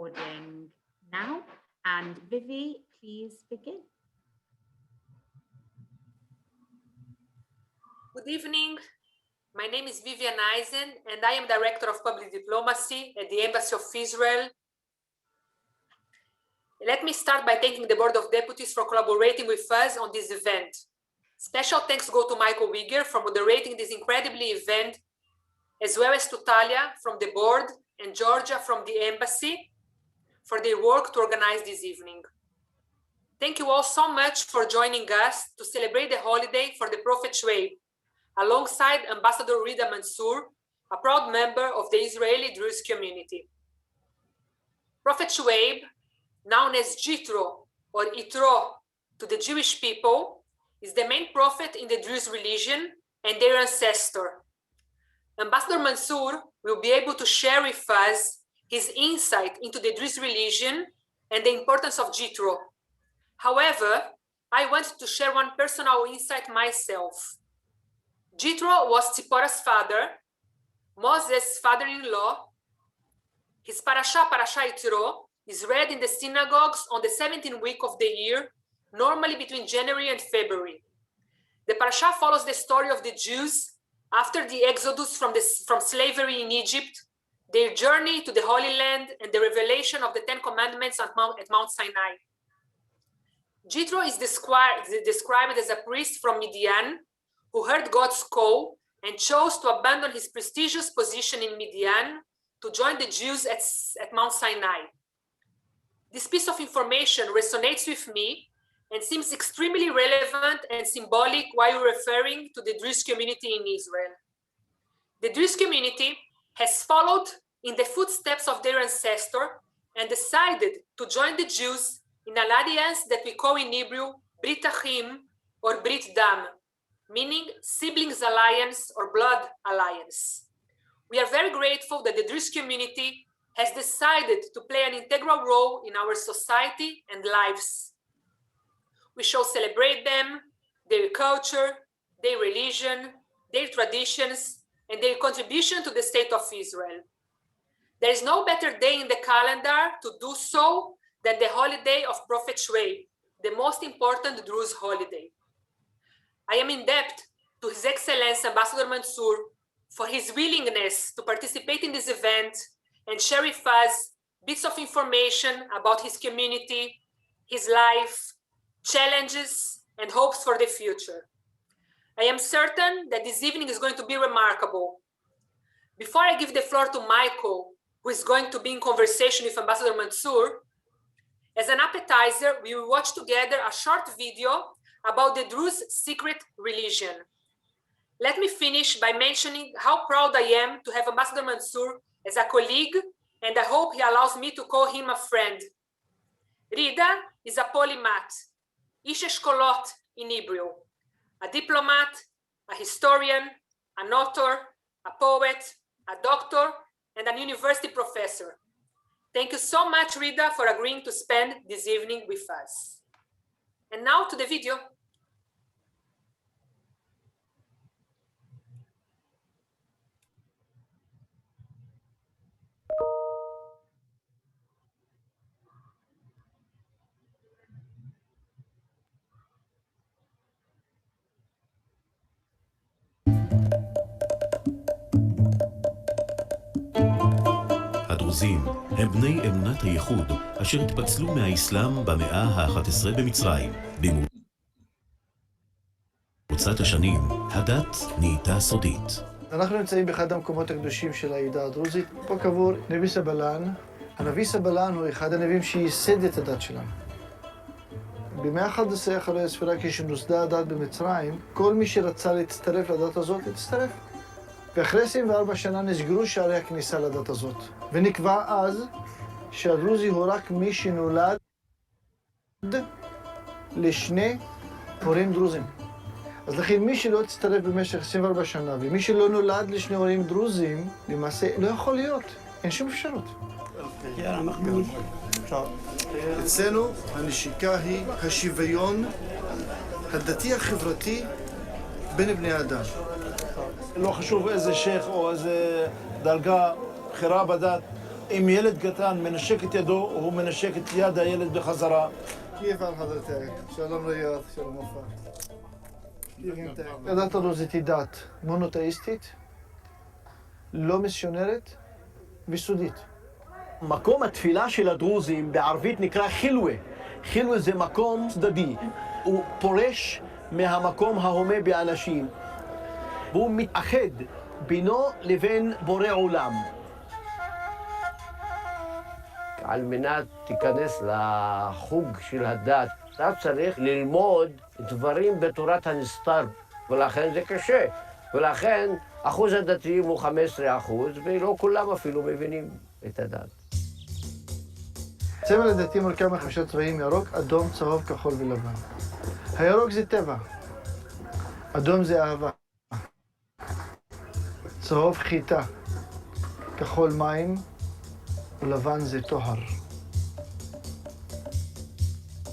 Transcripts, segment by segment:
Recording now, and Vivi, please begin. Good evening. My name is Vivian Eisen, and I am Director of Public Diplomacy at the Embassy of Israel. Let me start by thanking the Board of Deputies for collaborating with us on this event. Special thanks go to Michael Wegier for moderating this incredibly event, as well as to Talia from the board and Georgia from the embassy for their work to organize this evening. Thank you all so much for joining us to celebrate the holiday for the Prophet Shu'ayb, alongside Ambassador Reda Mansour, a proud member of the Israeli Druze community. Prophet Shu'ayb, known as Jitro or Itro to the Jewish people, is the main prophet in the Druze religion and their ancestor. Ambassador Mansour will be able to share with us his insight into the Druze religion and the importance of Jitro. However, I want to share one personal insight myself. Jitro was Tzipporah's father, Moses' father-in-law. His Parasha Yitro is read in the synagogues on the 17th week of the year, normally between January and February. The Parasha follows the story of the Jews after the exodus from slavery in Egypt, their journey to the Holy Land, and the revelation of the Ten Commandments at Mount Sinai. Jitro is described as a priest from Midian who heard God's call and chose to abandon his prestigious position in Midian to join the Jews at Mount Sinai. This piece of information resonates with me and seems extremely relevant and symbolic while referring to the Druze community in Israel. The Druze community has followed in the footsteps of their ancestor and decided to join the Jews in an alliance that we call in Hebrew Brit Achim or Brit Dam, meaning siblings alliance or blood alliance. We are very grateful that the Druze community has decided to play an integral role in our society and lives. We shall celebrate them, their culture, their religion, their traditions, and their contribution to the state of Israel. There is no better day in the calendar to do so than the holiday of Prophet Shu'ayb, the most important Druze holiday. I am in debt to His Excellency Ambassador Mansour for his willingness to participate in this event and share with us bits of information about his community, his life, challenges, and hopes for the future. I am certain that this evening is going to be remarkable. Before I give the floor to Michael, who is going to be in conversation with Ambassador Mansour, as an appetizer, we will watch together a short video about the Druze secret religion. Let me finish by mentioning how proud I am to have Ambassador Mansour as a colleague, and I hope he allows me to call him a friend. Reda is a polymath, Ish Eshkolot in Hebrew, a diplomat, a historian, an author, a poet, a doctor, and a university professor. Thank you so much, Reda, for agreeing to spend this evening with us. And now to the video. הדרוזים הם בני אמונת הייחוד אשר התפצלו מהאסלאם במאה ה-11 במצרים. במרוצת השנים, הדת נהייתה סודית. אנחנו נמצאים באחד המקומות הקדושים של העדה הדרוזית. פה קבור נביא סבלן. הנביא סבלן הוא אחד הנביאים שייסד את הדת שלנו. במאה ה-11 אחרי הספירה, כשנוסדה הדת במצרים, כל מי שרצה להצטרף לדת הזאת, הצטרף. ואחרי 24 שנה נסגרו שערי הכניסה לדת הזאת. ונקבע אז שהדרוזי הוא רק מי שנולד לשני הורים דרוזים. אז לכן מי שלא הצטרף במשך 24 שנה, ומי שלא נולד לשני הורים דרוזים, למעשה לא יכול להיות. אין שום אפשרות. יאללה, מחמוד. אצלנו הנשיקה היא השוויון הדתי החברתי בין בני האדם. לא חשוב איזה שייך או איזה דרגה בחירה בדת, אם ילד קטן מנשק את ידו, הוא מנשק את יד הילד בחזרה. כיף על חדרתך, שלום ריאד, שלום אופן. הדת הדרוזית היא דת מונותאיסטית, לא מיסיונרית וסודית. מקום התפילה של הדרוזים בערבית נקרא חילווה. חילווה זה מקום צדדי. הוא פורש מהמקום ההומה באנשים. והוא מתאחד בינו לבין בורא עולם. על מנת תיכנס לחוג של הדת, אתה צריך ללמוד דברים בתורת הנסתר, ולכן זה קשה. ולכן אחוז הדתיים הוא 15%, ולא כולם אפילו מבינים את הדת. צמל הדתי מורכב מחמישה צבעים: ירוק, אדום, צהוב, כחול ולבן. הירוק זה טבע, אדום זה אהבה, צהוב חיטה, כחול מים ולבן זה טוהר.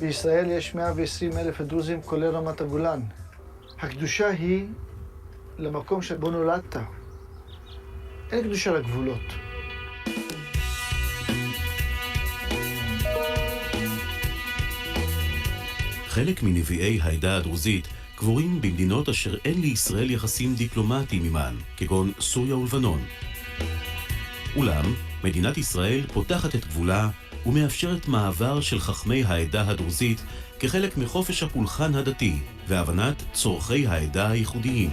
בישראל יש 120,000 דרוזים כולל רמת הגולן. הקדושה היא למקום שבו נולדת. אין קדושה לגבולות. חלק מנביאי העדה הדרוזית קבורים במדינות אשר אין לישראל יחסים דיפלומטיים עימן, כגון סוריה ולבנון. אולם, מדינת ישראל פותחת את גבולה ומאפשרת מעבר של חכמי העדה הדרוזית כחלק מחופש הפולחן הדתי והבנת צורכי העדה הייחודיים.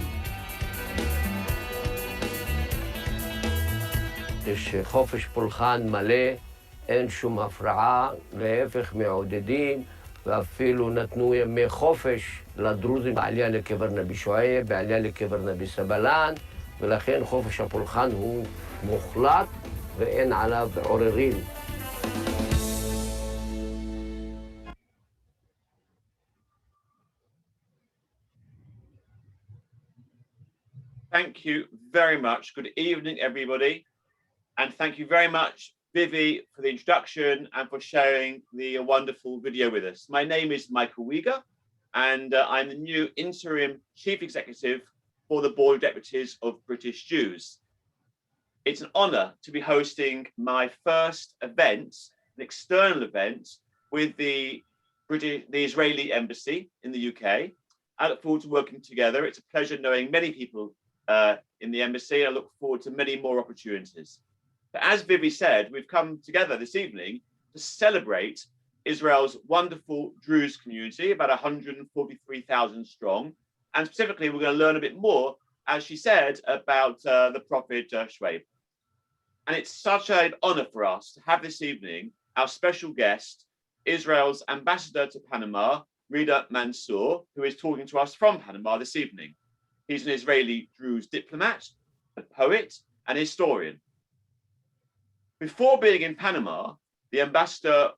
יש חופש פולחן מלא, אין שום הפרעה, להפך מעודדים, ואפילו נתנו ימי חופש לדרוזים בעלייה לקבר נבי שועייב, בעלייה לקבר נבי סבלן, ולכן חופש הפולחן הוא מוחלט ואין עליו עוררין. Thank you very much. Good evening, everybody. And thank you very much, Vivi, for the introduction and for sharing the wonderful video with us. My name is Michael Wegier, and I'm the new Interim-Chief Executive for the Board of Deputies of British Jews. It's an honor to be hosting my first event, an external event, with the Israeli Embassy in the UK. I look forward to working together. It's a pleasure knowing many people in the embassy. I look forward to many more opportunities. But as Vivi said, we've come together this evening to celebrate Israel's wonderful Druze community, about 143,000 strong. And specifically, we're going to learn a bit more, as she said, about the Prophet Shu'ayb. And it's such an honor for us to have this evening our special guest, Israel's ambassador to Panama, Reda Mansour, who is talking to us from Panama this evening. He's an Israeli Druze diplomat, a poet, and historian. Before being in Panama, the ambassador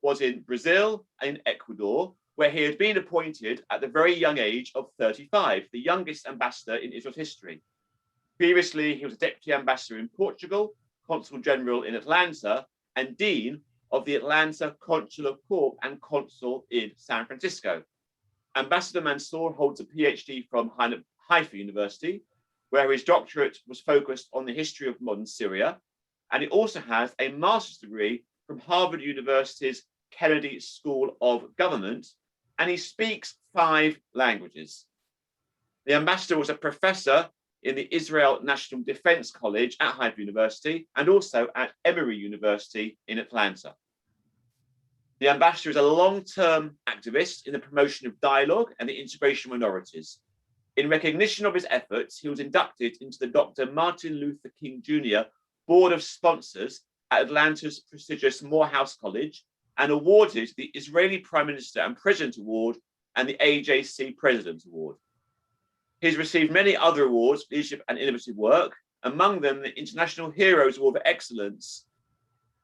was in Brazil and in Ecuador, where he had been appointed at the very young age of 35, the youngest ambassador in Israel's history. Previously, he was a deputy ambassador in Portugal, consul general in Atlanta, and dean of the Atlanta Consular Corps and consul in San Francisco. Ambassador Mansour holds a PhD from Haifa University, where his doctorate was focused on the history of modern Syria. And he also has a master's degree from Harvard University's Kennedy School of Government, and he speaks 5 languages. The ambassador was a professor in the Israel National Defense College at Haifa University and also at Emory University in Atlanta. The ambassador is a long-term activist in the promotion of dialogue and the integration of minorities. In recognition of his efforts, he was inducted into the Dr. Martin Luther King Jr. Board of Sponsors at Atlanta's prestigious Morehouse College and awarded the Israeli Prime Minister and President Award and the AJC President Award. He's received many other awards for leadership and innovative work, among them the International Heroes Award for Excellence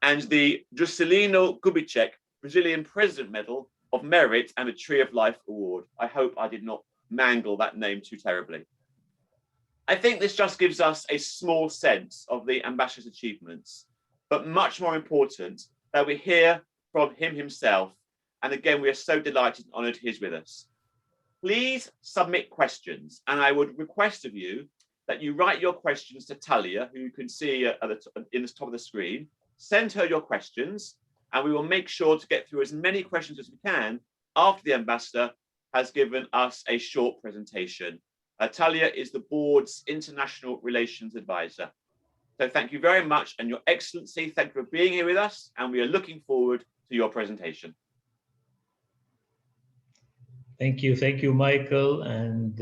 and the Juscelino Kubitschek Brazilian President Medal of Merit and the Tree of Life Award. I hope I did not mangle that name too terribly. I think this just gives us a small sense of the ambassador's achievements, but much more important that we hear from him himself. And again, we are so delighted and honored he's with us. Please submit questions, and I would request of you that you write your questions to Talia, who you can see in the top of the screen, send her your questions, and we will make sure to get through as many questions as we can after the ambassador has given us a short presentation. Talia is the board's international relations advisor. So thank you very much, and Your Excellency, thank you for being here with us, and we are looking forward to your presentation. Thank you, Michael. And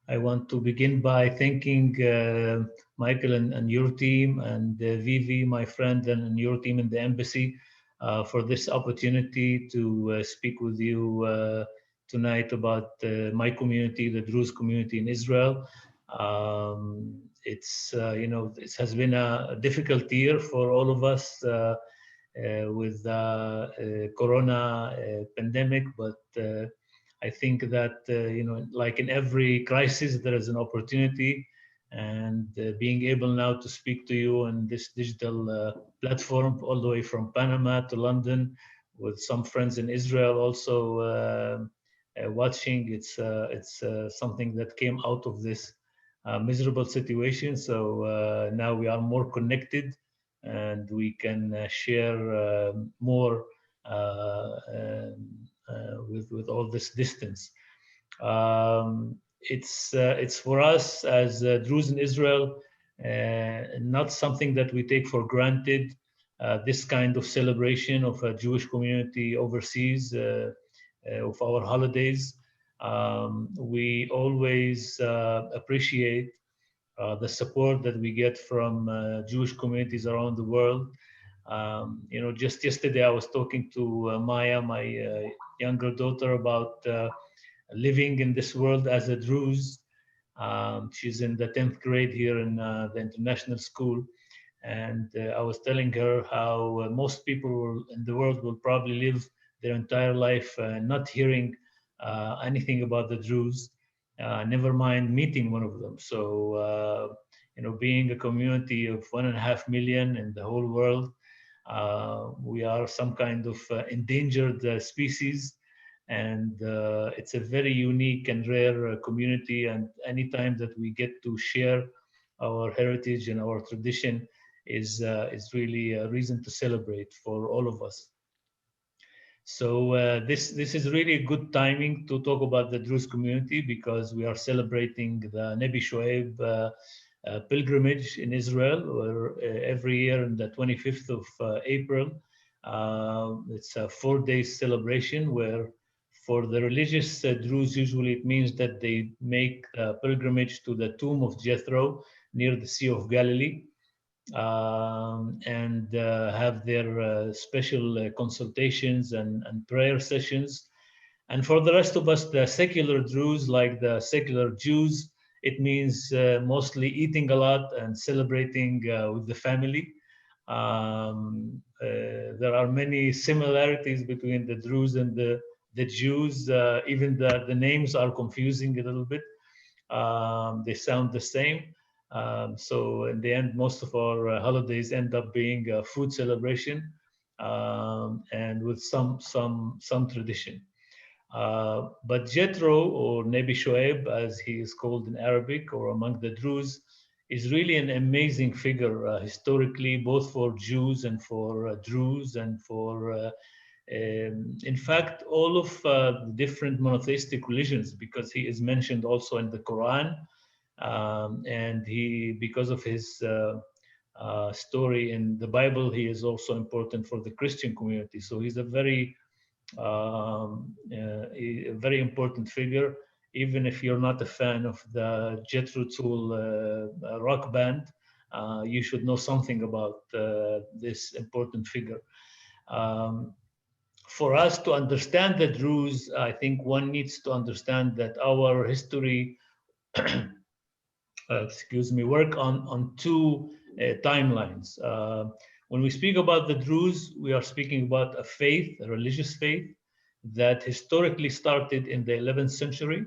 I want to begin by thanking Michael and your team, and Vivi, my friend, and your team in the embassy for this opportunity to speak with you tonight about my community, the Druze community in Israel. It has been a difficult year for all of us with the corona pandemic, but I think that, like in every crisis, there is an opportunity, and being able now to speak to you on this digital platform all the way from Panama to London with some friends in Israel also watching, it's something that came out of this miserable situation. So now we are more connected, and we can share more with all this distance. It's for us as Druze in Israel not something that we take for granted. This kind of celebration of a Jewish community overseas, of our holidays. We always appreciate the support that we get from Jewish communities around the world. Just yesterday I was talking to Maya, my younger daughter, about living in this world as a Druze. She's in the 10th grade here in the international school. And I was telling her how most people in the world will probably live their entire life not hearing anything about the Druze, never mind meeting one of them. So, being a community of 1.5 million in the whole world, we are some kind of endangered species, and it's a very unique and rare community. And anytime that we get to share our heritage and our tradition is really a reason to celebrate for all of us. So this is really good timing to talk about the Druze community, because we are celebrating the Nabi Shu'ayb pilgrimage in Israel, where every year on the 25th of April, it's a 4-day celebration where, for the religious Druze, usually it means that they make a pilgrimage to the tomb of Jethro near the Sea of Galilee, and have their special consultations and prayer sessions. And for the rest of us, the secular Druze, like the secular Jews, it means mostly eating a lot and celebrating with the family. There are many similarities between the Druze and the Jews. Even the names are confusing a little bit. They sound the same. So in the end, most of our holidays end up being a food celebration, and with some tradition. But Jethro, or Nabi Shu'ayb, as he is called in Arabic or among the Druze, is really an amazing figure historically, both for Jews and for Druze, and for in fact all of the different monotheistic religions, because he is mentioned also in the Quran. And because of his story in the Bible, he is also important for the Christian community. So he's a very important figure. Even if you're not a fan of the Jethro Tull rock band, you should know something about this important figure. For us to understand the Druze, I think one needs to understand that our history work on two timelines. When we speak about the Druze, we are speaking about a faith, a religious faith, that historically started in the 11th century.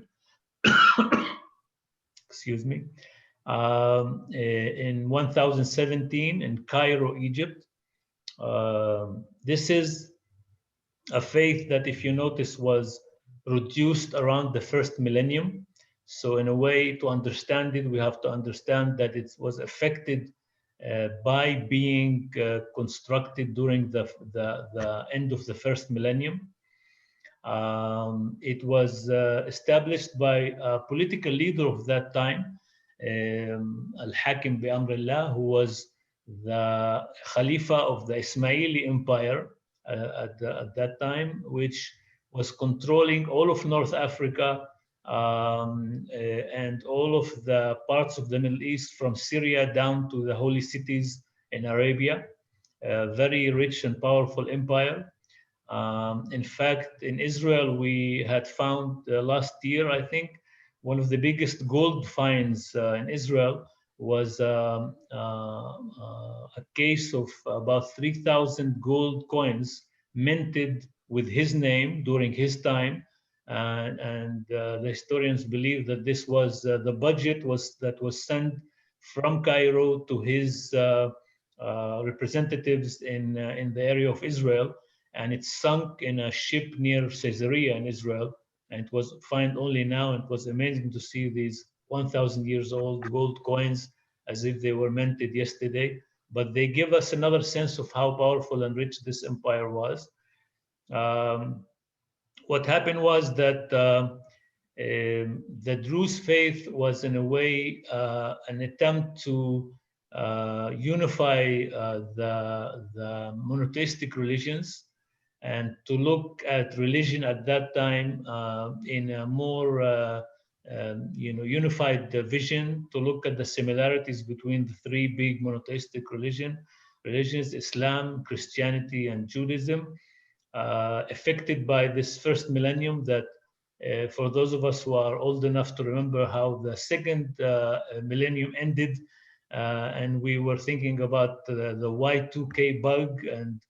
In 1017 in Cairo, Egypt. This is a faith that, if you notice, was reduced around the first millennium. So in a way, to understand it, we have to understand that it was affected by being constructed during the end of the first millennium. It was established by a political leader of that time, Al-Hakim bi Amrillah, who was the Khalifa of the Ismaili Empire at that time, which was controlling all of North Africa and all of the parts of the Middle East from Syria down to the holy cities in Arabia. A very rich and powerful empire. In fact, in Israel, we had found last year, I think, one of the biggest gold finds in Israel was a case of about 3,000 gold coins minted with his name during his time. And the historians believe that this was the budget that was sent from Cairo to his representatives in the area of Israel, and it sunk in a ship near Caesarea in Israel, and it was found only now. It was amazing to see these 1,000 years old gold coins as if they were minted yesterday, but they give us another sense of how powerful and rich this empire was. What happened was that the Druze faith was in a way an attempt to unify the monotheistic religions and to look at religion at that time in a more unified vision, to look at the similarities between the three big monotheistic religions, Islam, Christianity, and Judaism, affected by this first millennium that for those of us who are old enough to remember how the second millennium ended, and we were thinking about the Y2K bug, and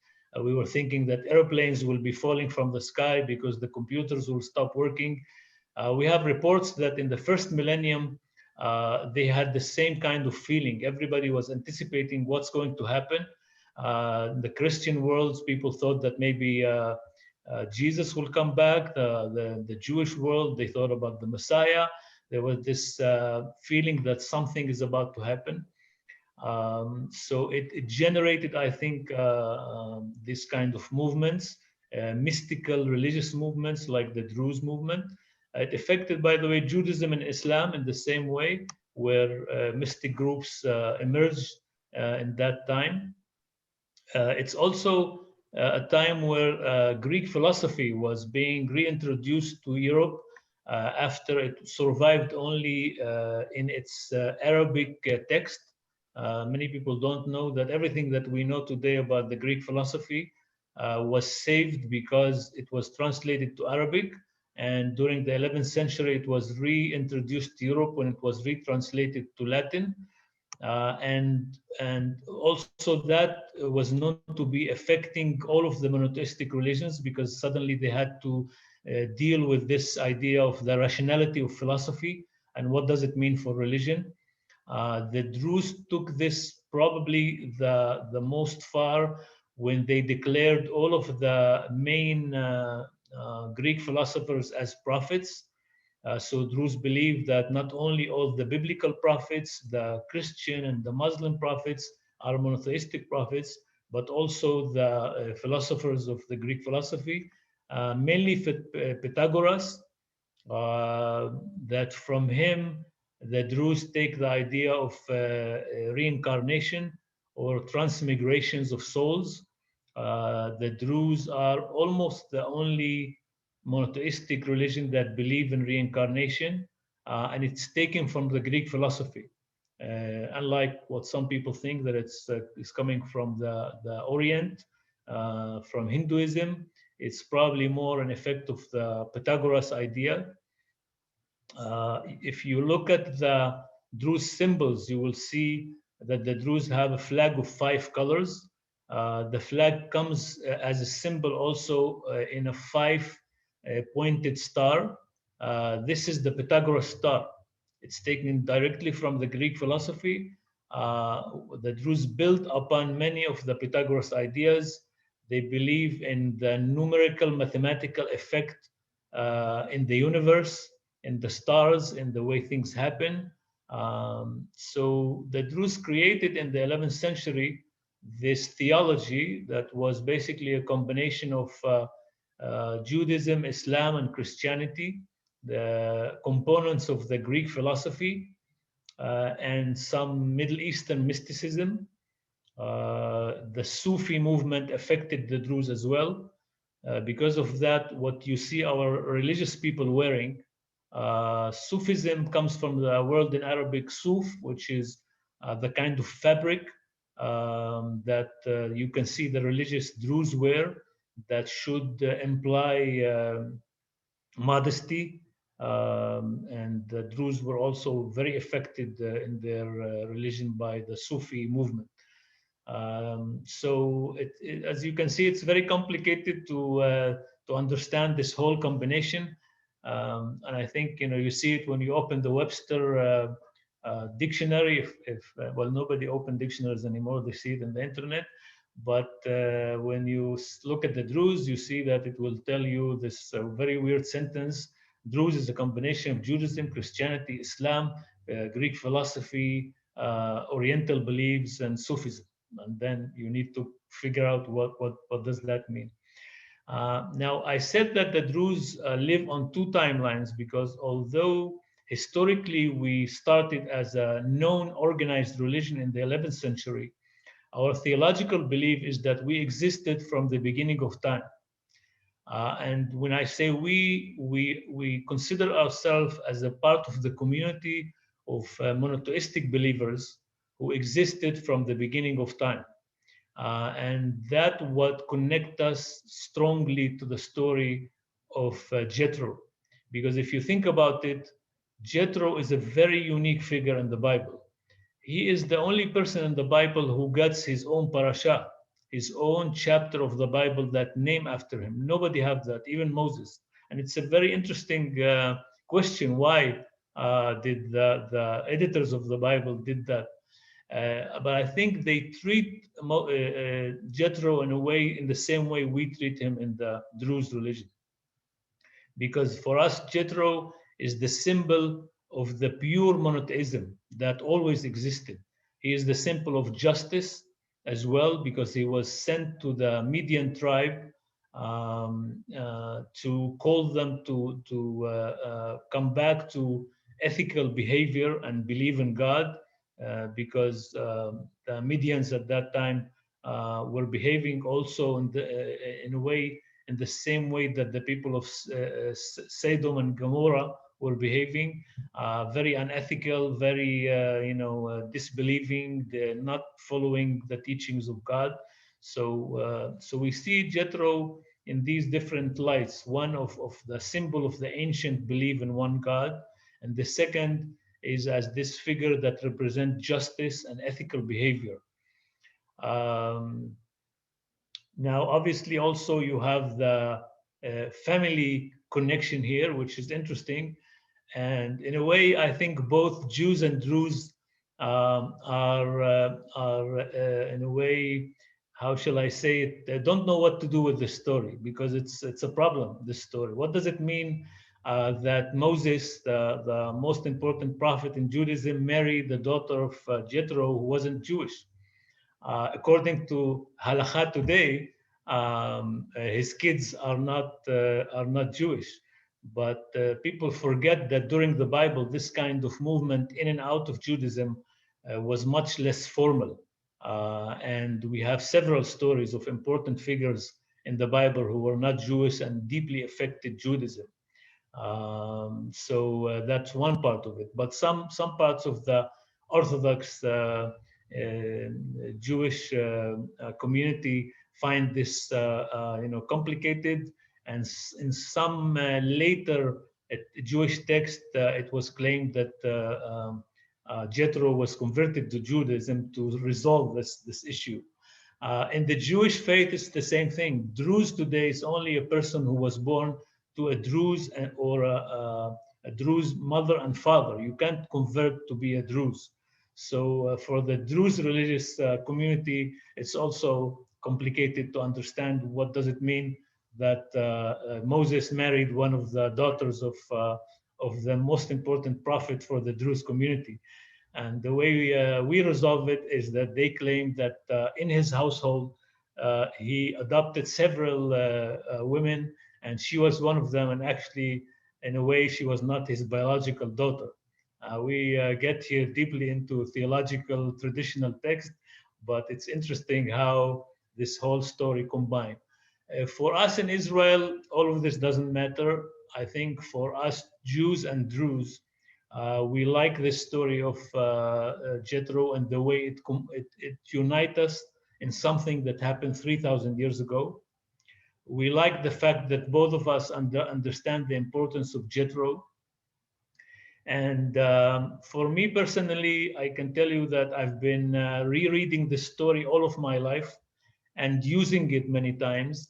we were thinking that airplanes will be falling from the sky because the computers will stop working. We have reports that in the first millennium, they had the same kind of feeling. Everybody was anticipating what's going to happen. In the Christian worlds, people thought that maybe Jesus will come back. The Jewish world, they thought about the Messiah. There was this feeling that something is about to happen. So it generated, I think, this kind of movements, mystical religious movements like the Druze movement. It affected, by the way, Judaism and Islam in the same way, where mystic groups emerged in that time. It's also a time where Greek philosophy was being reintroduced to Europe after it survived only in its Arabic text. Many people don't know that everything that we know today about the Greek philosophy was saved because it was translated to Arabic, and during the 11th century it was reintroduced to Europe when it was retranslated to Latin. And also that was known to be affecting all of the monotheistic religions, because suddenly they had to deal with this idea of the rationality of philosophy and what does it mean for religion. The Druze took this probably the most far when they declared all of the main Greek philosophers as prophets. So Druze believe that not only all the biblical prophets, the Christian and the Muslim prophets are monotheistic prophets, but also the philosophers of the Greek philosophy, mainly Pythagoras, that from him the Druze take the idea of reincarnation or transmigrations of souls. The Druze are almost the only monotheistic religion that believe in reincarnation, and it's taken from the Greek philosophy. Unlike what some people think that it's coming from the Orient, from Hinduism, it's probably more an effect of the Pythagoras idea. If you look at the Druze symbols, you will see that the Druze have a flag of 5 colors. The flag comes as a symbol also in a 5-pointed star. This is the Pythagoras Star. It's taken directly from the Greek philosophy. The Druze built upon many of the Pythagoras ideas. They believe in the numerical mathematical effect in the universe, in the stars, in the way things happen. So the Druze created in the 11th century this theology that was basically a combination of Judaism, Islam, and Christianity, the components of the Greek philosophy, and some Middle Eastern mysticism. The Sufi movement affected the Druze as well. Because of that, what you see our religious people wearing, Sufism comes from the word in Arabic, suf, which is the kind of fabric that you can see the religious Druze wear that should imply modesty. And the Druze were also very affected in their religion by the Sufi movement. So as you can see, it's very complicated to understand this whole combination. And I think you see it when you open the Webster dictionary. Well, nobody open dictionaries anymore; they see it in the internet. But when you look at the Druze, you see that it will tell you this very weird sentence. Druze is a combination of Judaism, Christianity, Islam, Greek philosophy, Oriental beliefs, and Sufism. And then you need to figure out what does that mean. Now, I said that the Druze live on two timelines because although historically we started as a known organized religion in the 11th century, our theological belief is that we existed from the beginning of time. And when I say we consider ourselves as a part of the community of monotheistic believers who existed from the beginning of time. And that what connect us strongly to the story of Jethro. Because if you think about it, Jethro is a very unique figure in the Bible. He is the only person in the Bible who gets his own parasha, his own chapter of the Bible that name after him. Nobody have that, even Moses. And it's a very interesting question. Why did the editors of the Bible did that? But I think they treat Jethro in a way, in the same way we treat him in the Druze religion. Because for us, Jethro is the symbol of the pure monotheism that always existed. He is the symbol of justice as well, because he was sent to the Median tribe to call them to come back to ethical behavior and believe in God, because the Medians at that time were behaving also in a way, in the same way that the people of Sodom and Gomorrah were behaving, very unethical, very disbelieving, not following the teachings of God. So we see Jethro in these different lights. One of the symbol of the ancient belief in one God, and the second is as this figure that represents justice and ethical behavior. Now, obviously, also you have the family connection here, which is interesting. And in a way, I think both Jews and Druze are in a way, how shall I say it? They don't know what to do with this story because it's a problem, this story. What does it mean that Moses, the most important prophet in Judaism, married the daughter of Jethro, who wasn't Jewish? According to halakha today, his kids are not Jewish. But people forget that during the Bible, this kind of movement in and out of Judaism was much less formal. And we have several stories of important figures in the Bible who were not Jewish and deeply affected Judaism. So that's one part of it. But some parts of the Orthodox Jewish community find this complicated. And in some later Jewish text, it was claimed that Jethro was converted to Judaism to resolve this issue. In the Jewish faith, it's the same thing. Druze today is only a person who was born to a Druze or a Druze mother and father. You can't convert to be a Druze. So for the Druze religious community, it's also complicated to understand what does it mean that Moses married one of the daughters of of the most important prophet for the Druze community. And the way we resolve it is that they claim that in his household, he adopted several women, and she was one of them. And actually, in a way, she was not his biological daughter. We get here deeply into theological traditional text, but it's interesting how this whole story combined. For us in Israel, all of this doesn't matter. I think for us Jews and Druze, we like this story of Jethro and the way it unites us in something that happened 3,000 years ago. We like the fact that both of us understand the importance of Jethro. And for me personally, I can tell you that I've been rereading this story all of my life and using it many times.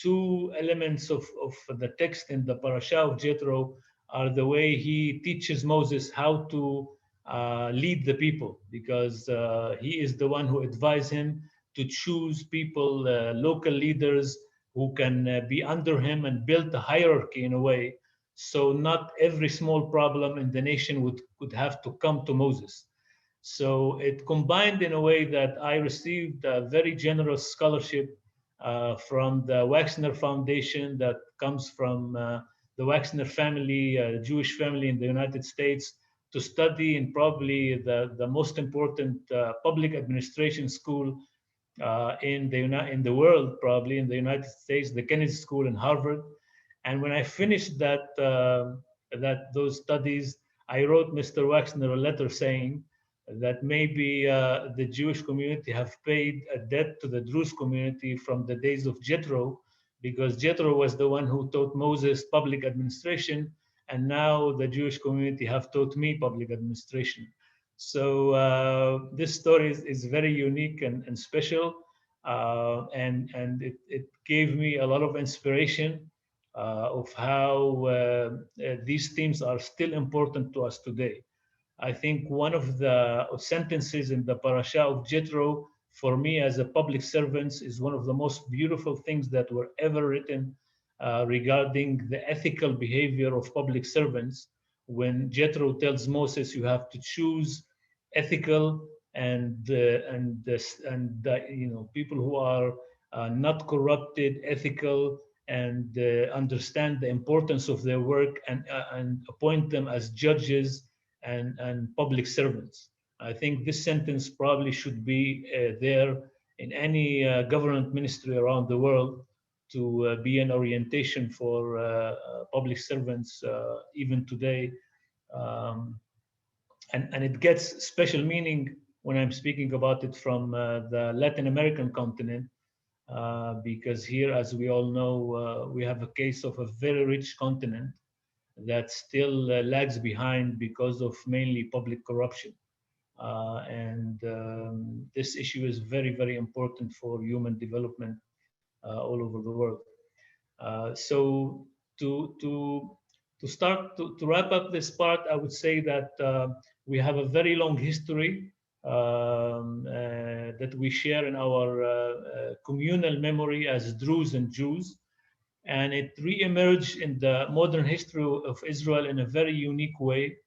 Two elements of the text in the parasha of Jethro are the way he teaches Moses how to lead the people, because he is the one who advised him to choose people, local leaders who can be under him and build a hierarchy in a way. So not every small problem in the nation would have to come to Moses. So it combined in a way that I received a very generous scholarship from the Wexner Foundation that comes from the Wexner family, a Jewish family in the United States, to study in probably the most important public administration school in the world, probably in the United States, the Kennedy School in Harvard. And when I finished those studies, I wrote Mr. Wexner a letter saying that maybe the Jewish community have paid a debt to the Druze community from the days of Jethro, because Jethro was the one who taught Moses public administration, and now the Jewish community have taught me public administration. So this story is very unique and special, and it gave me a lot of inspiration of how these themes are still important to us today. I think one of the sentences in the parasha of Jethro, for me as a public servant, is one of the most beautiful things that were ever written regarding the ethical behavior of public servants. When Jethro tells Moses, you have to choose ethical and people who are not corrupted, ethical, and understand the importance of their work, and appoint them as judges and public servants. I think this sentence probably should be there in any government ministry around the world to be an orientation for public servants even today. And it gets special meaning when I'm speaking about it from the Latin American continent, because here, as we all know, we have a case of a very rich continent that still lags behind because of mainly public corruption. This issue is very, very important for human development all over the world. So to wrap up this part, I would say that we have a very long history that we share in our communal memory as Druze and Jews. And it re-emerged in the modern history of Israel in a very unique way.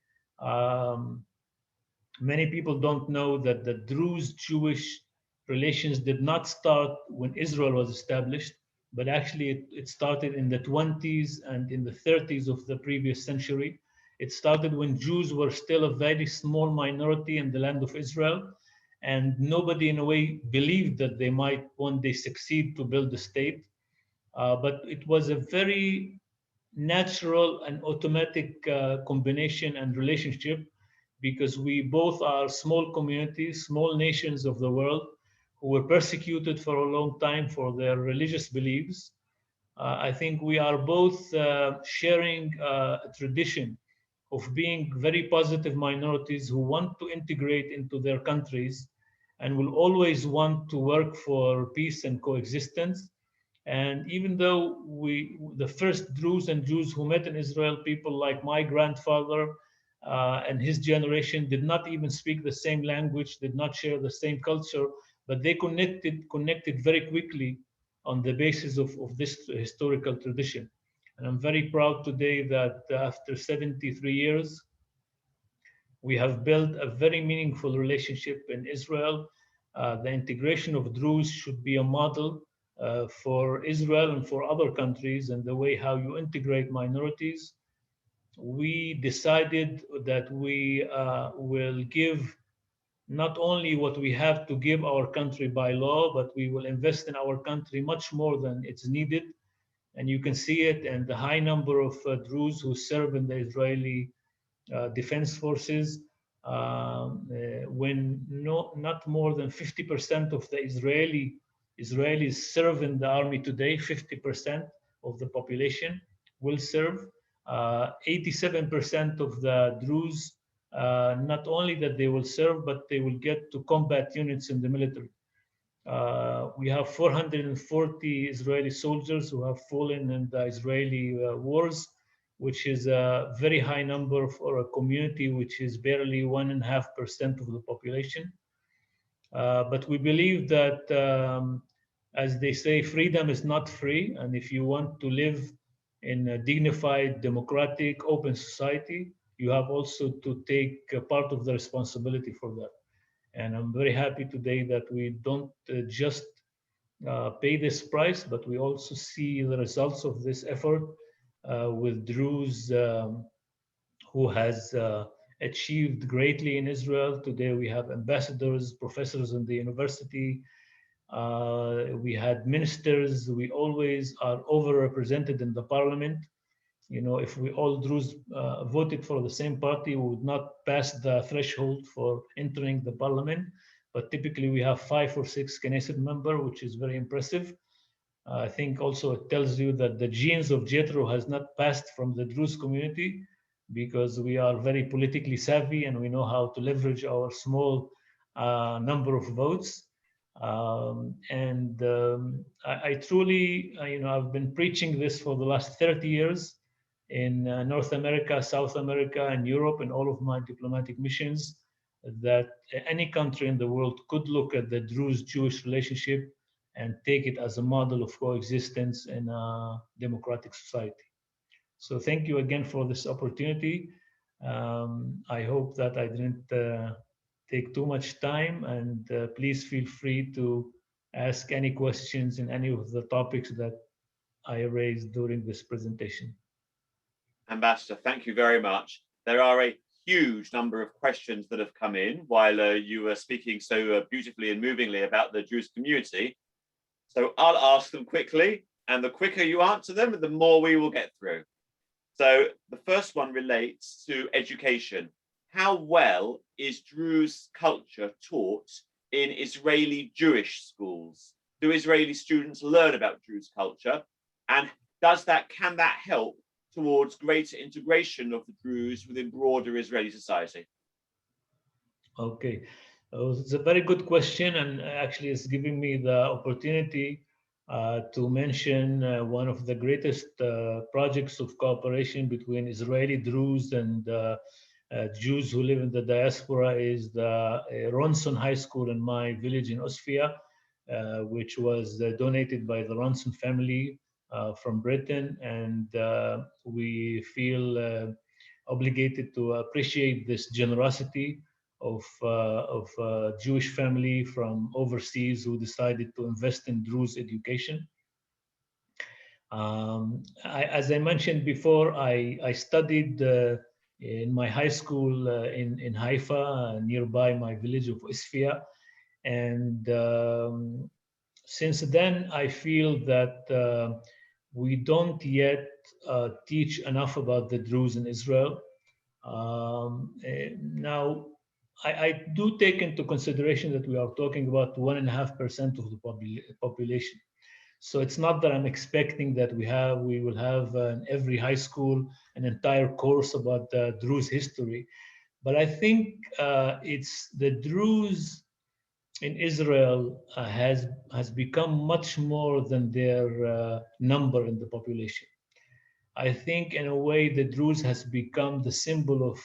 Many people don't know that the Druze-Jewish relations did not start when Israel was established, but actually it started in the 20s and in the 30s of the previous century. It started when Jews were still a very small minority in the land of Israel, and nobody in a way believed that they might one day succeed to build a state. But it was a very natural and automatic combination and relationship, because we both are small communities, small nations of the world who were persecuted for a long time for their religious beliefs. I think we are both sharing a tradition of being very positive minorities who want to integrate into their countries and will always want to work for peace and coexistence. And even though the first Druze and Jews who met in Israel, people like my grandfather and his generation, did not even speak the same language, did not share the same culture, but they connected very quickly on the basis of this historical tradition. And I'm very proud today that after 73 years, we have built a very meaningful relationship in Israel. The integration of Druze should be a model for Israel and for other countries, and the way how you integrate minorities. We decided that we will give not only what we have to give our country by law, but we will invest in our country much more than it's needed. And you can see it in the high number of Druze who serve in the Israeli defense forces. When not more than 50% of the Israelis serve in the army today, 50% of the population will serve. 87% of the Druze, not only that they will serve, but they will get to combat units in the military. We have 440 Israeli soldiers who have fallen in the Israeli wars, which is a very high number for a community which is barely 1.5% of the population. But we believe that, as they say, freedom is not free. And if you want to live in a dignified, democratic, open society, you have also to take a part of the responsibility for that. And I'm very happy today that we don't just pay this price, but we also see the results of this effort with Druze, who has achieved greatly in Israel. Today we have ambassadors, professors in the university. We had ministers. We always are overrepresented in the parliament. You know, if we all Druze voted for the same party, we would not pass the threshold for entering the parliament. But typically we have 5 or 6 Knesset members, which is very impressive. I think also it tells you that the genes of Jethro has not passed from the Druze community, because we are very politically savvy and we know how to leverage our small number of votes. I truly, I've been preaching this for the last 30 years in North America, South America, and Europe, in all of my diplomatic missions, that any country in the world could look at the Druze-Jewish relationship and take it as a model of coexistence in a democratic society. So thank you again for this opportunity. I hope that I didn't take too much time, and please feel free to ask any questions in any of the topics that I raised during this presentation. Ambassador, thank you very much. There are a huge number of questions that have come in while you were speaking so beautifully and movingly about the Druze community. So I'll ask them quickly, and the quicker you answer them, the more we will get through. So the first one relates to education. How well is Druze culture taught in Israeli Jewish schools? Do Israeli students learn about Druze culture? And can that help towards greater integration of the Druze within broader Israeli society? Okay, it's a very good question, and actually it's giving me the opportunity to mention one of the greatest projects of cooperation between Israeli Druze and Jews who live in the diaspora is the Ronson High School in my village in Osfia, which was donated by the Ronson family from Britain, and we feel obligated to appreciate this generosity of Jewish family from overseas who decided to invest in Druze education. As I mentioned before, I studied in my high school in Haifa, nearby my village of Osfia, and since then I feel that we don't yet teach enough about the Druze in Israel. Now, I do take into consideration that we are talking about 1.5% of the population. So it's not that I'm expecting that we will have in every high school an entire course about the Druze history. But I think it's the Druze in Israel has become much more than their number in the population. I think in a way the Druze has become the symbol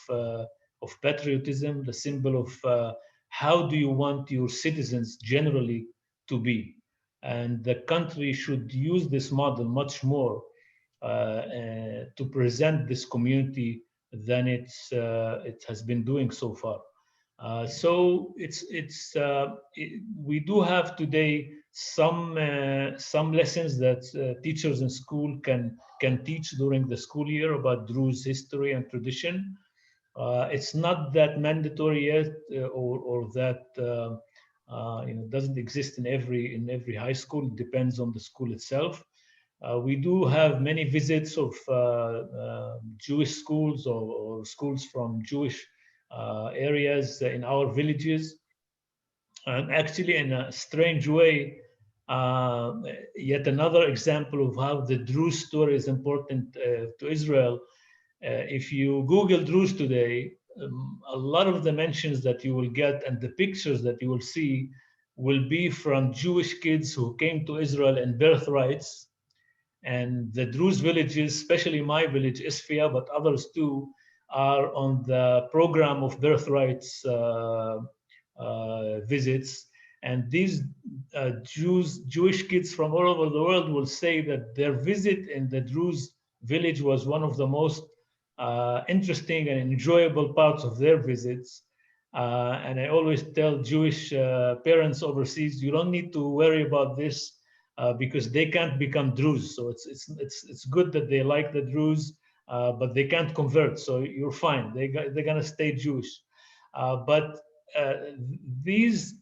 of patriotism, the symbol of how do you want your citizens generally to be. And the country should use this model much more to present this community than it has been doing so far. So we do have today some lessons that teachers in school can teach during the school year about Druze history and tradition. It's not that mandatory yet, or that doesn't exist in every high school. It depends on the school itself. We do have many visits of Jewish schools or schools from Jewish areas in our villages. And actually, in a strange way, yet another example of how the Druze story is important to Israel. If you Google Druze today, a lot of the mentions that you will get and the pictures that you will see will be from Jewish kids who came to Israel in birthrights. And the Druze villages, especially my village, Isfia, but others too, are on the program of birthrights visits. And these Jewish kids from all over the world will say that their visit in the Druze village was one of the most interesting and enjoyable parts of their visits. And I always tell Jewish parents overseas, you don't need to worry about this because they can't become Druze. So it's good that they like the Druze, but they can't convert. So you're fine. They're gonna stay Jewish. But these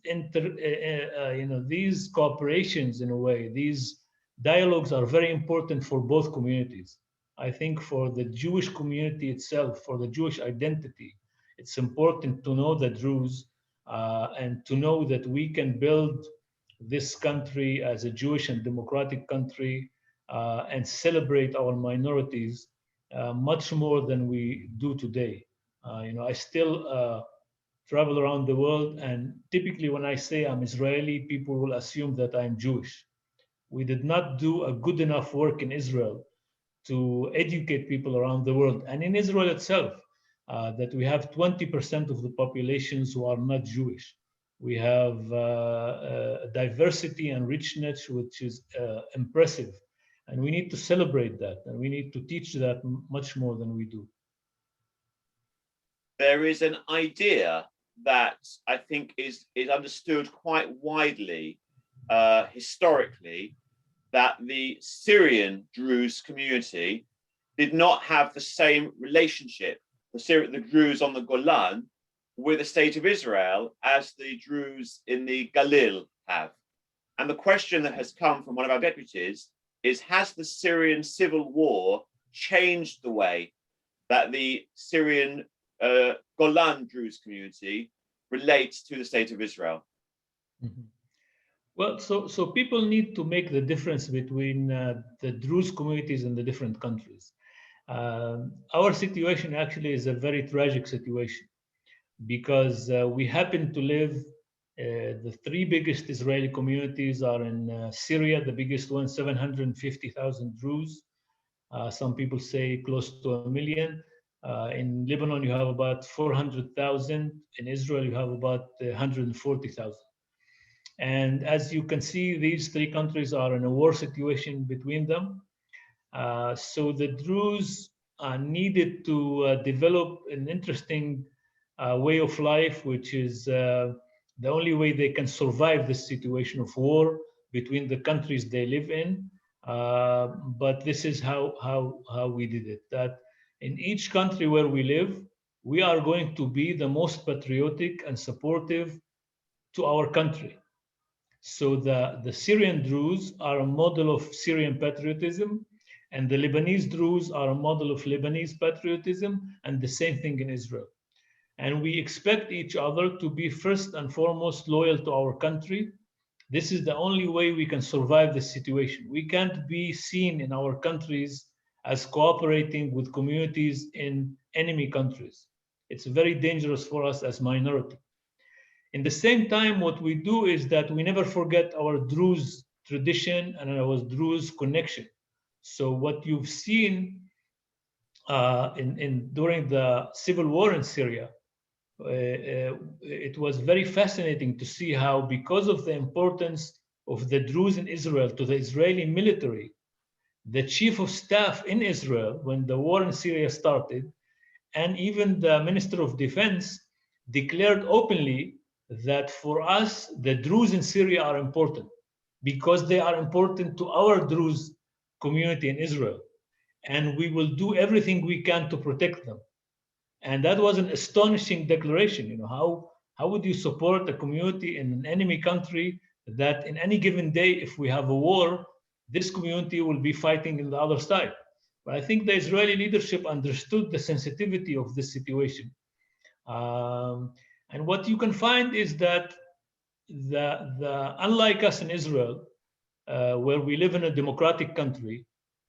these cooperations, in a way, these dialogues are very important for both communities. I think for the Jewish community itself, for the Jewish identity, it's important to know the Druze and to know that we can build this country as a Jewish and democratic country and celebrate our minorities much more than we do today. I still travel around the world, and typically when I say I'm Israeli, people will assume that I'm Jewish. We did not do a good enough work in Israel to educate people around the world, and in Israel itself, that we have 20% of the populations who are not Jewish. We have a diversity and richness which is impressive, and we need to celebrate that, and we need to teach that much more than we do. There is an idea that I think is understood quite widely historically, that the Syrian Druze community did not have the same relationship, the Druze on the Golan, with the state of Israel as the Druze in the Galil have. And the question that has come from one of our deputies is, has the Syrian civil war changed the way that the Syrian Golan Druze community relates to the state of Israel? Mm-hmm. Well, so people need to make the difference between the Druze communities in the different countries. Our situation actually is a very tragic situation because we happen to live, the three biggest Israeli communities are in Syria, the biggest one, 750,000 Druze. Some people say close to 1 million. In Lebanon, you have about 400,000. In Israel, you have about 140,000. And as you can see, these three countries are in a war situation between them. So the Druze needed to develop an interesting way of life, which is the only way they can survive this situation of war between the countries they live in. But this is how we did it. That in each country where we live, we are going to be the most patriotic and supportive to our country. So the Syrian Druze are a model of Syrian patriotism, and the Lebanese Druze are a model of Lebanese patriotism, and the same thing in Israel. And we expect each other to be first and foremost loyal to our country. This is the only way we can survive this situation. We can't be seen in our countries as cooperating with communities in enemy countries. It's very dangerous for us as minority. In the same time, what we do is that we never forget our Druze tradition and our Druze connection. So what you've seen during the civil war in Syria, it was very fascinating to see how, because of the importance of the Druze in Israel to the Israeli military, the chief of staff in Israel, when the war in Syria started, and even the Minister of Defense declared openly that for us, the Druze in Syria are important because they are important to our Druze community in Israel. And we will do everything we can to protect them. And that was an astonishing declaration. You know, how would you support a community in an enemy country that in any given day, if we have a war, this community will be fighting in the other side? But I think the Israeli leadership understood the sensitivity of this situation. And what you can find is that unlike us in Israel, where we live in a democratic country,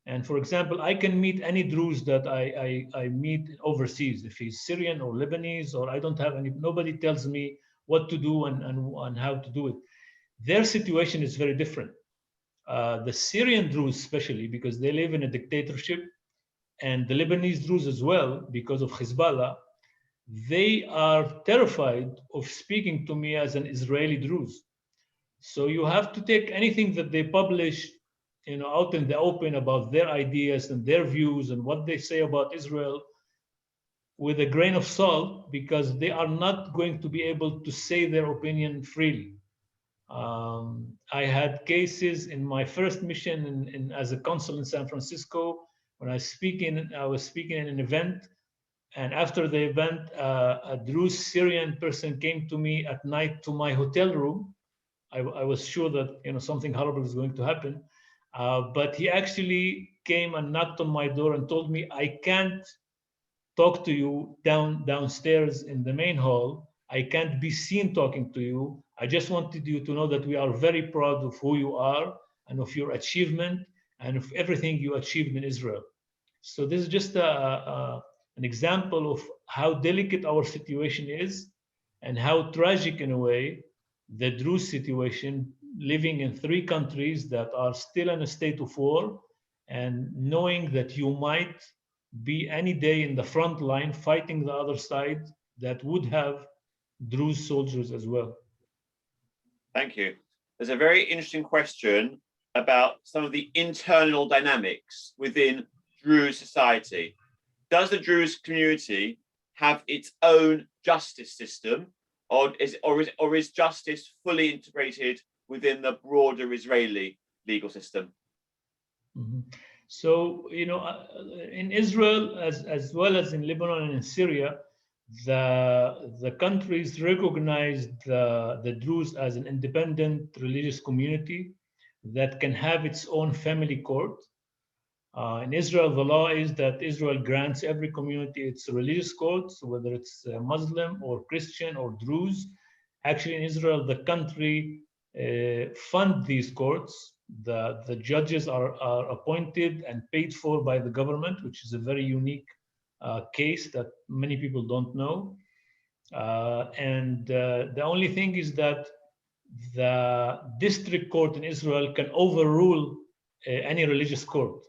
and for example, I can meet any Druze that I meet overseas, if he's Syrian or Lebanese, or I don't have any, nobody tells me what to do and how to do it. Their situation is very different. The Syrian Druze, especially because they live in a dictatorship, and the Lebanese Druze as well, because of Hezbollah, they are terrified of speaking to me as an Israeli Druze. So you have to take anything that they publish, you know, out in the open about their ideas and their views and what they say about Israel with a grain of salt, because they are not going to be able to say their opinion freely. I had cases in my first mission as a consul in San Francisco, when I was speaking in an event, and after the event, a Druze Syrian person came to me at night to my hotel room. I was sure that, you know, something horrible is going to happen, but he actually came and knocked on my door and told me, I can't talk to you downstairs in the main hall. I can't be seen talking to you. I just wanted you to know that we are very proud of who you are and of your achievement and of everything you achieved in Israel. So this is just an example of how delicate our situation is and how tragic, in a way, the Druze situation, living in 3 countries that are still in a state of war, and knowing that you might be any day in the front line fighting the other side that would have Druze soldiers as well. Thank you. There's a very interesting question about some of the internal dynamics within Druze society. Does the Druze community have its own justice system, or is justice fully integrated within the broader Israeli legal system? Mm-hmm. So, you know, in Israel, as well as in Lebanon and in Syria, the countries recognized the Druze as an independent religious community that can have its own family court. In Israel, the law is that Israel grants every community its religious courts, whether it's Muslim or Christian or Druze. Actually, in Israel, the country fund these courts. The judges are appointed and paid for by the government, which is a very unique case that many people don't know. The only thing is that the district court in Israel can overrule any religious court.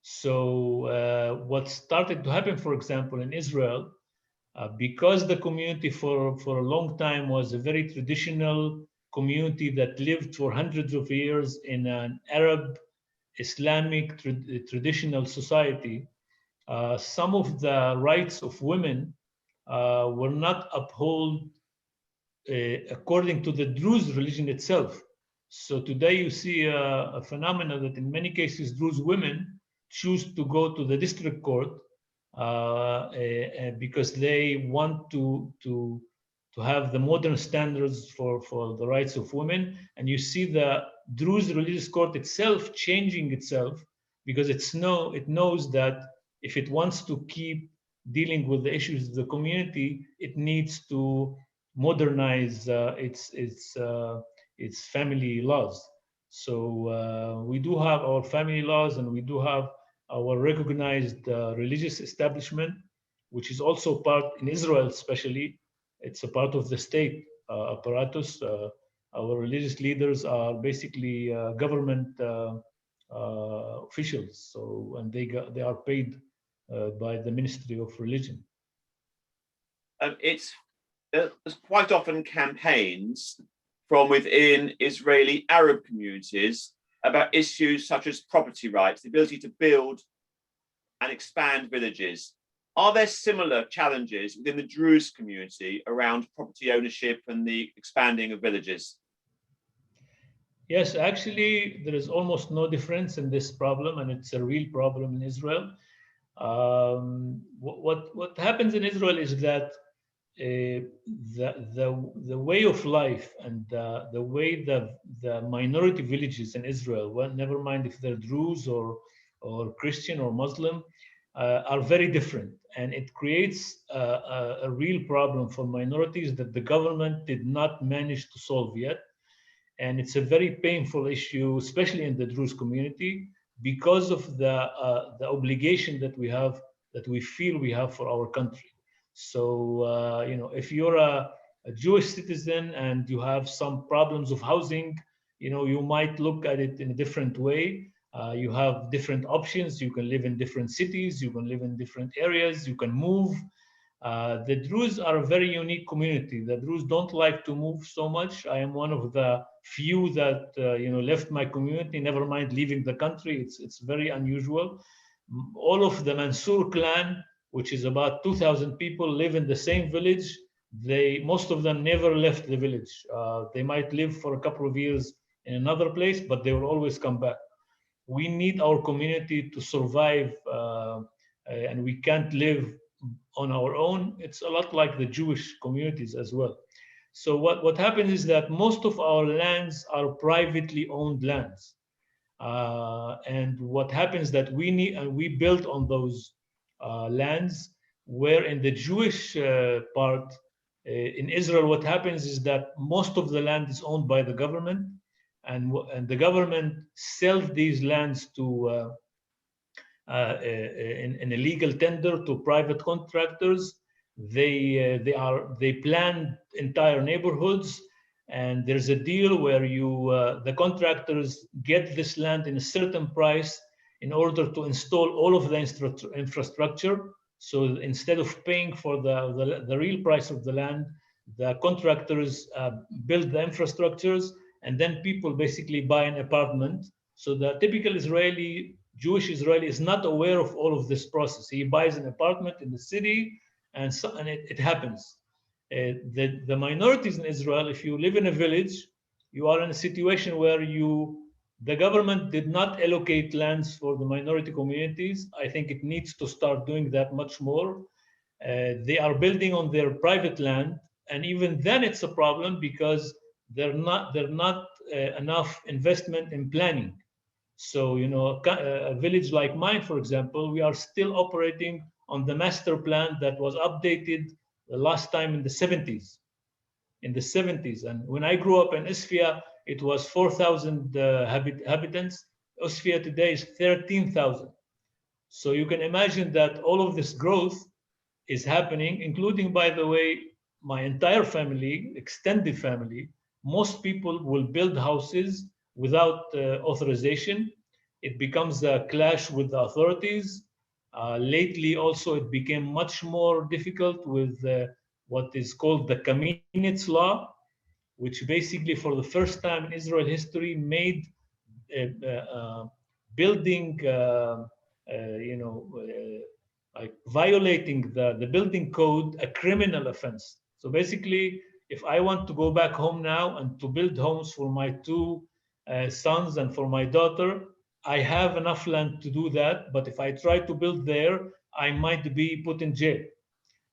So what started to happen, for example, in Israel, because the community for a long time was a very traditional community that lived for hundreds of years in an Arab Islamic traditional society, some of the rights of women were not upheld according to the Druze religion itself. So today you see a phenomenon that in many cases Druze women choose to go to the district court because they want to have the modern standards for the rights of women. And you see the Druze religious court itself changing itself because it knows that if it wants to keep dealing with the issues of the community, it needs to modernize its family laws. So we do have our family laws, and we do have our recognized religious establishment, which is also part, in Israel especially, it's a part of the state apparatus. Our religious leaders are basically government officials, so, and they are paid by the Ministry of Religion. There's quite often campaigns from within Israeli Arab communities about issues such as property rights, the ability to build and expand villages. Are there similar challenges within the Druze community around property ownership and the expanding of villages? Yes, actually, there is almost no difference in this problem, and it's a real problem in Israel. What happens in Israel is that the way of life and the way the minority villages in Israel, well, never mind if they're Druze or Christian or Muslim, are very different, and it creates a real problem for minorities that the government did not manage to solve yet. And it's a very painful issue, especially in the Druze community, because of the obligation that we feel we have for our country. So, you know, if you're a Jewish citizen and you have some problems of housing, you know, you might look at it in a different way. You have different options. You can live in different cities. You can live in different areas. You can move. The Druze are a very unique community. The Druze don't like to move so much. I am one of the few that you know, left my community, never mind leaving the country. It's very unusual. All of the Mansour clan, which is about 2,000 people, live in the same village. Most of them never left the village. They might live for a couple of years in another place, but they will always come back. We need our community to survive, and we can't live on our own. It's a lot like the Jewish communities as well. So what happens is that most of our lands are privately owned lands. And what happens that we build on those lands, where in the Jewish part in Israel, what happens is that most of the land is owned by the government, and the government sells these lands to in a legal tender to private contractors. They plan entire neighborhoods, and there's a deal where the contractors get this land in a certain price in order to install all of the infrastructure. So instead of paying for the real price of the land, the contractors build the infrastructures, and then people basically buy an apartment. So the typical Jewish Israeli is not aware of all of this process. He buys an apartment in the city, and it happens. The minorities in Israel, if you live in a village, you are in a situation where the government did not allocate lands for the minority communities. I think it needs to start doing that much more. They are building on their private land, and even then it's a problem because there's not enough investment in planning. So, you know, a village like mine, for example, we are still operating on the master plan that was updated the last time in the 70s. And when I grew up in Osfia, it was 4,000 inhabitants. Osfia today is 13,000. So you can imagine that all of this growth is happening, including, by the way, my entire family, extended family. Most people will build houses without authorization. It becomes a clash with the authorities. Lately, also, it became much more difficult with what is called the Kaminitz law, which basically, for the first time in Israel history, made building, like violating the building code a criminal offense. So basically, if I want to go back home now and to build homes for my two sons and for my daughter, I have enough land to do that. But if I try to build there, I might be put in jail.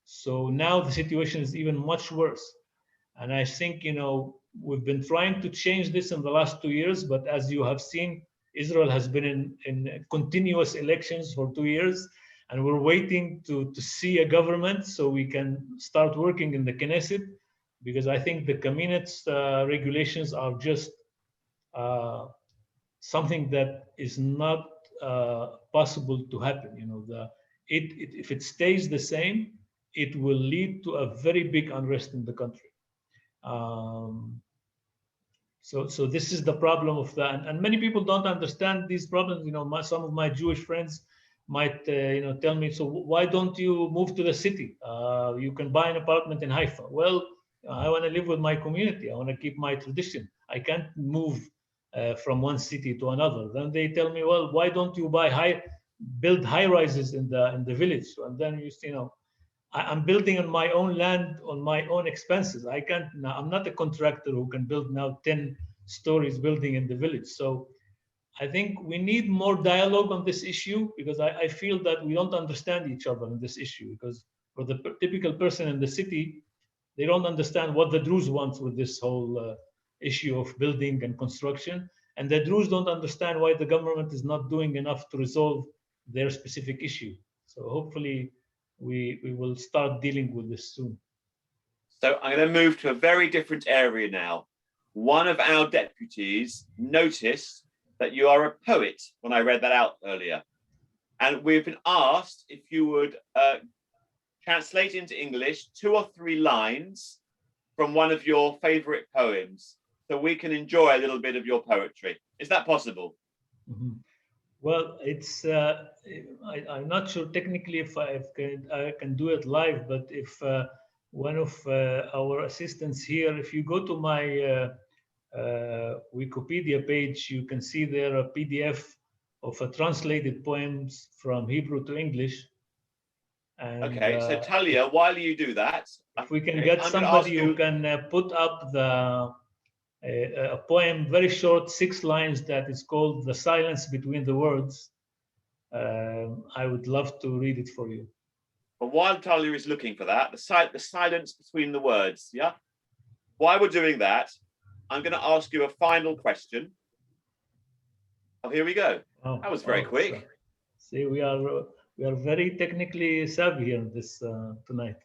So now the situation is even much worse. And I think, you know, we've been trying to change this in the last 2 years, but as you have seen, Israel has been in continuous elections for 2 years, and we're waiting to see a government so we can start working in the Knesset, because I think the Kaminitz regulations are just something that is not possible to happen. You know, if it stays the same, it will lead to a very big unrest in the country. So this is the problem of that, and many people don't understand these problems. You know, some of my Jewish friends might tell me, so why don't you move to the city? You can buy an apartment in Haifa. Well, I want to live with my community. I want to keep my tradition. I can't move from one city to another. Then they tell me, well, why don't you build high rises in the village? And then you know, I'm building on my own land, on my own expenses. I'm not a contractor who can build now 10 stories building in the village. So I think we need more dialogue on this issue, because I feel that we don't understand each other on this issue, because for the typical person in the city, they don't understand what the Druze wants with this whole issue of building and construction. And the Druze don't understand why the government is not doing enough to resolve their specific issue. So hopefully we will start dealing with this soon. So I'm going to move to a very different area now. One of our deputies noticed that you are a poet when I read that out earlier. And we've been asked if you would translate into English 2 or 3 lines from one of your favorite poems, so we can enjoy a little bit of your poetry. Is that possible? Mm-hmm. Well, it's I'm not sure technically if I can do it live, but if one of our assistants here, if you go to my Wikipedia page, you can see there a PDF of translated poems from Hebrew to English. And, okay, so Talia, while you do that, if we can get somebody who can put up a poem, very short, 6 lines, that is called "The Silence Between the Words," I would love to read it for you. But while Talia is looking for that, the silence between the words, yeah? While we're doing that, I'm going to ask you a final question. Oh, here we go. Oh, that was very quick. So, see, we are very technically savvy here this tonight.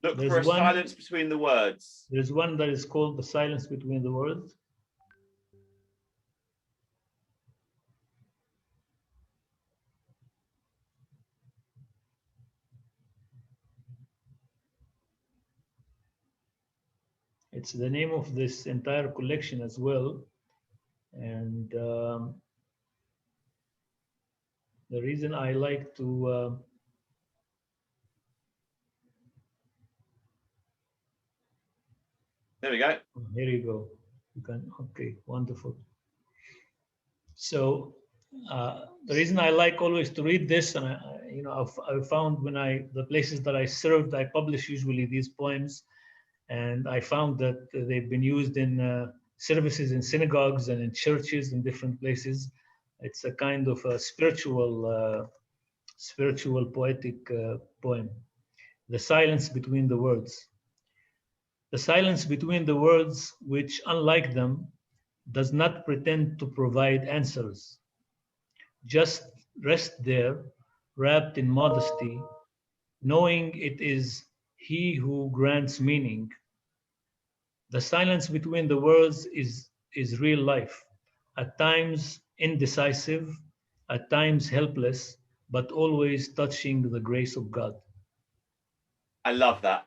Look for a silence between the words. There's one that is called "The Silence Between the Words." It's the name of this entire collection as well. And the reason I like to there we go. Here you go. You can, okay, wonderful. So the reason I like always to read this, and I found when the places that I served, I publish usually these poems, and I found that they've been used in services in synagogues and in churches in different places. It's a kind of a spiritual poetic poem. The silence between the words. The silence between the words, which, unlike them, does not pretend to provide answers. Just rest there, wrapped in modesty, knowing it is He who grants meaning. The silence between the words is real life, at times indecisive, at times helpless, but always touching the grace of God. I love that.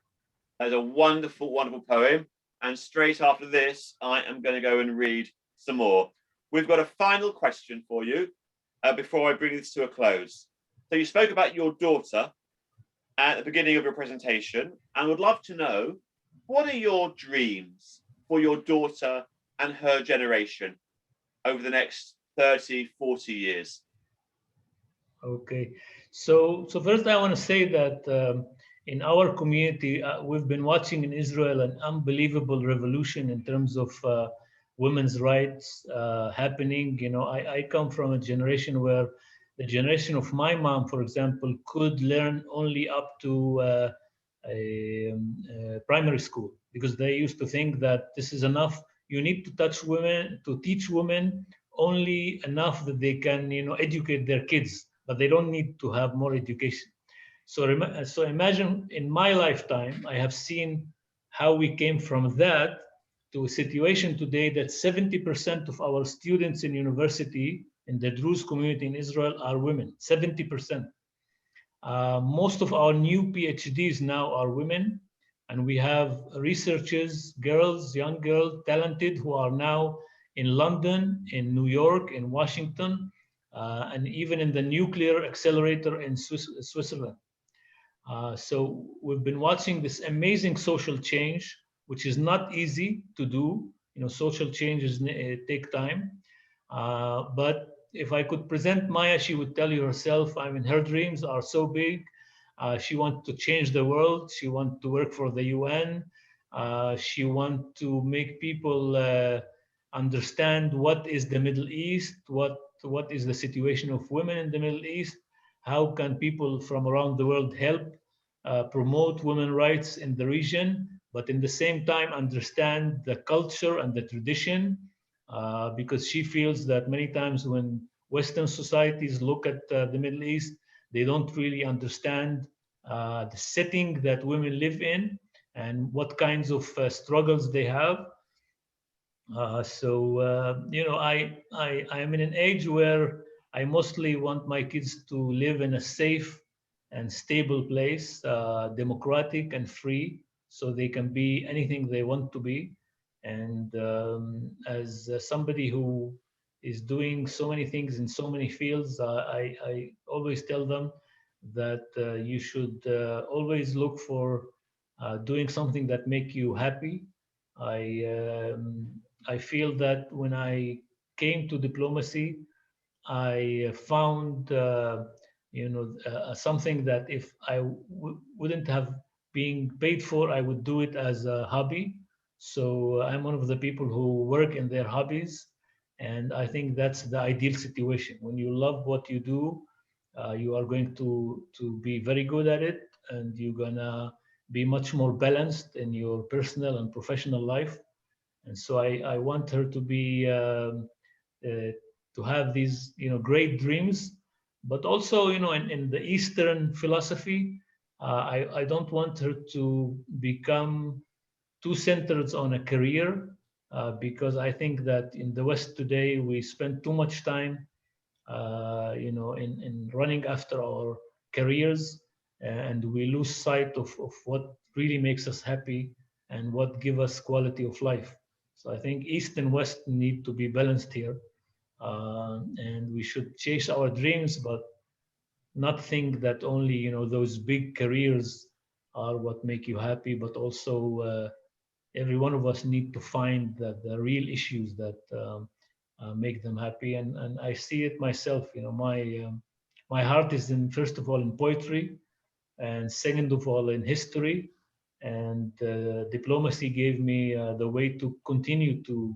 That's a wonderful, wonderful poem. And straight after this, I am going to go and read some more. We've got a final question for you before I bring this to a close. So you spoke about your daughter at the beginning of your presentation, and would love to know, what are your dreams for your daughter and her generation over the next 30, 40 years? Okay, so first I want to say that in our community, we've been watching in Israel an unbelievable revolution in terms of women's rights happening. You know, I come from a generation where the generation of my mom, for example, could learn only up to primary school, because they used to think that this is enough. You need to teach women only enough that they can, educate their kids, but they don't need to have more education. So imagine in my lifetime, I have seen how we came from that to a situation today that 70% of our students in university in the Druze community in Israel are women, 70%. Most of our new PhDs now are women, and we have researchers, young girls, talented, who are now in London, in New York, in Washington, and even in the nuclear accelerator in Switzerland. So we've been watching this amazing social change, which is not easy to do. social changes take time. But if I could present Maya, she would tell you herself, her dreams are so big. She wants to change the world. She wants to work for the UN. She wants to make people understand what is the Middle East, what is the situation of women in the Middle East, how can people from around the world help promote women's rights in the region, but in the same time understand the culture and the tradition, because she feels that many times when Western societies look at the Middle East, they don't really understand the setting that women live in and what kinds of struggles they have. I am in an age where I mostly want my kids to live in a safe and stable place, democratic and free, so they can be anything they want to be. And as somebody who is doing so many things in so many fields, I always tell them that you should always look for doing something that make you happy. I feel that when I came to diplomacy, I found something that if I wouldn't have been paid for, I would do it as a hobby. So I'm one of the people who work in their hobbies, and I think that's the ideal situation. When you love what you do, you are going to be very good at it, and you're gonna be much more balanced in your personal and professional life. And so I want her to be to have these great dreams, but also in the Eastern philosophy, I don't want her to become too centered on a career, because I think that in the West today we spend too much time in running after our careers, and we lose sight of what really makes us happy and what give us quality of life. So I think East and West need to be balanced here, and we should chase our dreams, but not think that only those big careers are what make you happy, but also every one of us need to find the real issues that make them happy. And I see it myself. My heart is first of all in poetry, and second of all in history. And diplomacy gave me the way to continue to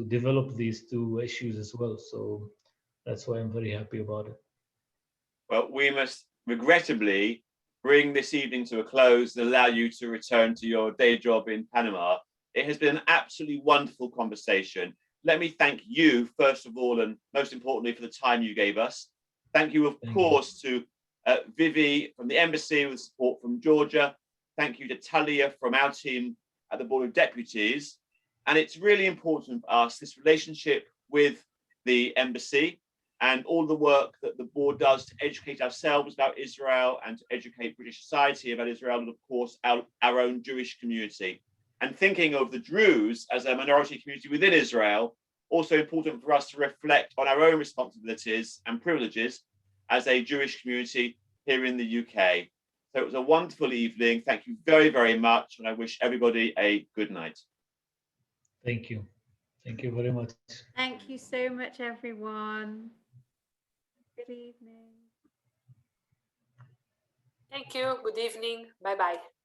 develop these two issues as well. So that's why I'm very happy about it. Well, we must regrettably bring this evening to a close and allow you to return to your day job in Panama. It has been an absolutely wonderful conversation. Let me thank you, first of all, and most importantly, for the time you gave us. Thank you, of course, to Vivi from the embassy with support from Georgia. Thank you to Talia from our team at the Board of Deputies. And it's really important for us, this relationship with the embassy and all the work that the board does to educate ourselves about Israel and to educate British society about Israel, and of course, our own Jewish community. And thinking of the Druze as a minority community within Israel, also important for us to reflect on our own responsibilities and privileges as a Jewish community here in the UK. So it was a wonderful evening. Thank you very, very much. And I wish everybody a good night. Thank you. Thank you very much. Thank you so much, everyone. Good evening. Thank you. Good evening. Bye-bye.